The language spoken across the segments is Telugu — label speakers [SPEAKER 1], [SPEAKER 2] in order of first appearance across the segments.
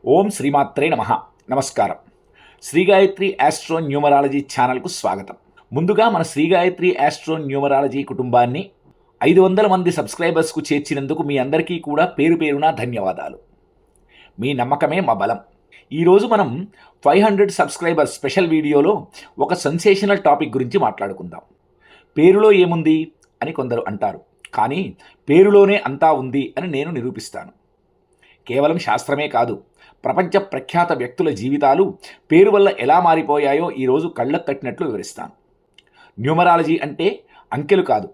[SPEAKER 1] ఓం శ్రీమాత్రే నమః. నమస్కారం. శ్రీ గాయత్రి ఆస్ట్రో న్యూమరాలజీ ఛానల్కు స్వాగతం. ముందుగా మన శ్రీ గాయత్రి ఆస్ట్రో న్యూమరాలజీ కుటుంబాన్ని 500 మంది సబ్స్క్రైబర్స్కు చేర్చినందుకు మీ అందరికీ కూడా పేరు పేరున ధన్యవాదాలు. మీ నమ్మకమే మా బలం. ఈరోజు మనం 500 సబ్స్క్రైబర్స్ స్పెషల్ వీడియోలో ఒక సెన్సేషనల్ టాపిక్ గురించి మాట్లాడుకుందాం. పేరులో ఏముంది అని కొందరు అంటారు, కానీ పేరులోనే అంతా ఉంది అని నేను నిరూపిస్తాను. కేవలం శాస్త్రమే కాదు, ప్రపంచ ప్రఖ్యాత వ్యక్తుల జీవితాలు పేరు వల్ల ఎలా మారిపోయాయో ఈరోజు కళ్ళకు కట్టినట్లు వివరిస్తాను. న్యూమరాలజీ అంటే అంకెలు కాదు,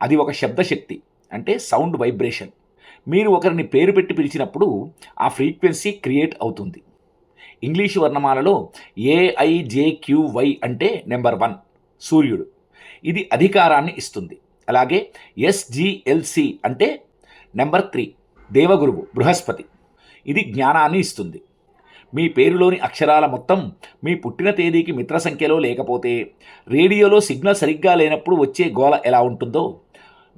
[SPEAKER 1] అది ఒక శబ్దశక్తి, అంటే సౌండ్ వైబ్రేషన్. మీరు ఒకరిని పేరు పెట్టి పిలిచినప్పుడు ఆ ఫ్రీక్వెన్సీ క్రియేట్ అవుతుంది. ఇంగ్లీషు వర్ణమాలలో AIJQY అంటే నెంబర్ 1 సూర్యుడు, ఇది అధికారాన్ని ఇస్తుంది. అలాగే SGLC అంటే నెంబర్ 3 దేవగురువు బృహస్పతి, ఇది జ్ఞానాన్ని ఇస్తుంది. మీ పేరులోని అక్షరాల మొత్తం మీ పుట్టిన తేదీకి మిత్ర సంఖ్యలో లేకపోతే, రేడియోలో సిగ్నల్ సరిగ్గా లేనప్పుడు వచ్చే గోల ఎలా ఉంటుందో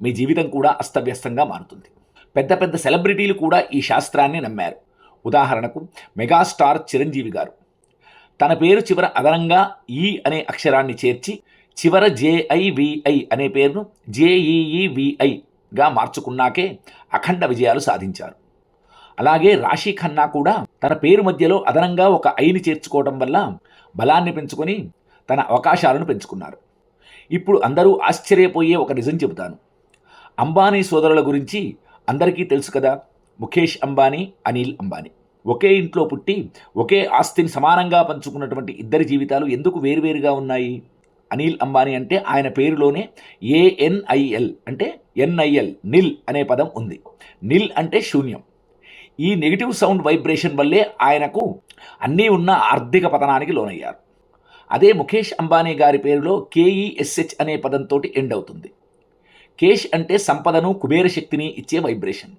[SPEAKER 1] మీ జీవితం కూడా అస్తవ్యస్తంగా మారుతుంది. పెద్ద పెద్ద సెలబ్రిటీలు కూడా ఈ శాస్త్రాన్ని నమ్మారు. ఉదాహరణకు మెగాస్టార్ చిరంజీవి గారు తన పేరు చివర అదనంగా ఈ అనే అక్షరాన్ని చేర్చి చివర JIVI అనే పేరును JEEVIగా మార్చుకున్నాకే అఖండ విజయాలు సాధించారు. అలాగే రాశి ఖన్నా కూడా తన పేరు మధ్యలో అదనంగా ఒక ఐని చేర్చుకోవడం వల్ల బలాన్ని పెంచుకొని తన అవకాశాలను పెంచుకున్నారు. ఇప్పుడు అందరూ ఆశ్చర్యపోయే ఒక నిజం చెబుతాను. అంబానీ సోదరుల గురించి అందరికీ తెలుసు కదా. ముఖేష్ అంబానీ, అనిల్ అంబానీ ఒకే ఇంట్లో పుట్టి ఒకే ఆస్తిని సమానంగా పంచుకున్నటువంటి ఇద్దరి జీవితాలు ఎందుకు వేరువేరుగా ఉన్నాయి? అనిల్ అంబానీ అంటే ఆయన పేరులోనే ANIL అంటే NIL నిల్ అనే పదం ఉంది. నిల్ అంటే శూన్యం. ఈ నెగిటివ్ సౌండ్ వైబ్రేషన్ వల్లే ఆయనకు అన్నీ ఉన్న ఆర్థిక పతనానికి లోనయ్యారు. అదే ముఖేష్ అంబానీ గారి పేరులో KESH అనే పదంతో ఎండ్ అవుతుంది. కేష్ అంటే సంపదను, కుబేర శక్తిని ఇచ్చే వైబ్రేషన్.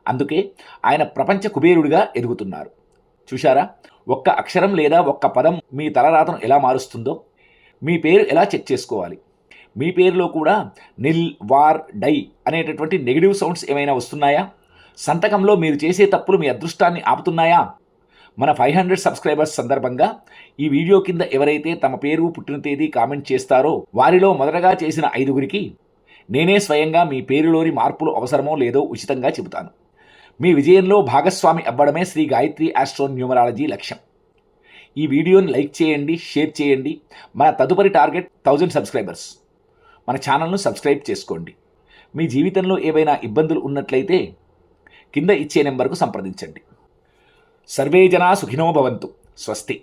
[SPEAKER 1] అందుకే ఆయన ప్రపంచ కుబేరుడిగా ఎదుగుతున్నారు. చూశారా, ఒక్క అక్షరం లేదా ఒక్క పదం మీ తలరాతను ఎలా మారుస్తుందో. మీ పేరు ఎలా చెక్ చేసుకోవాలి? మీ పేరులో కూడా నిల్, వార్, డై అనేటటువంటి నెగిటివ్ సౌండ్స్ ఏమైనా వస్తున్నాయా? సంతకంలో మీరు చేసే తప్పులు మీ అదృష్టాన్ని ఆపుతున్నాయా? మన 500 సబ్స్క్రైబర్స్ సందర్భంగా ఈ వీడియో కింద ఎవరైతే తమ పేరు, పుట్టిన తేదీ కామెంట్ చేస్తారో వారిలో మొదటగా చేసిన 5గురికి నేనే స్వయంగా మీ పేరులోని మార్పులు అవసరమో లేదో ఉచితంగా చెబుతాను. మీ విజయంలో భాగస్వామి అవ్వడమే శ్రీ గాయత్రి ఆస్ట్రో న్యూమరాలజీ లక్ష్యం. ఈ వీడియోని లైక్ చేయండి, షేర్ చేయండి. మన తదుపరి టార్గెట్ 1000 సబ్స్క్రైబర్స్. మన ఛానల్ను సబ్స్క్రైబ్ చేసుకోండి. మీ జీవితంలో ఏవైనా ఇబ్బందులు ఉన్నట్లయితే కింద ఇచ్చే నెంబర్కు సంప్రదించండి. సర్వే జనా సుఖినో భవంతు. స్వస్తి.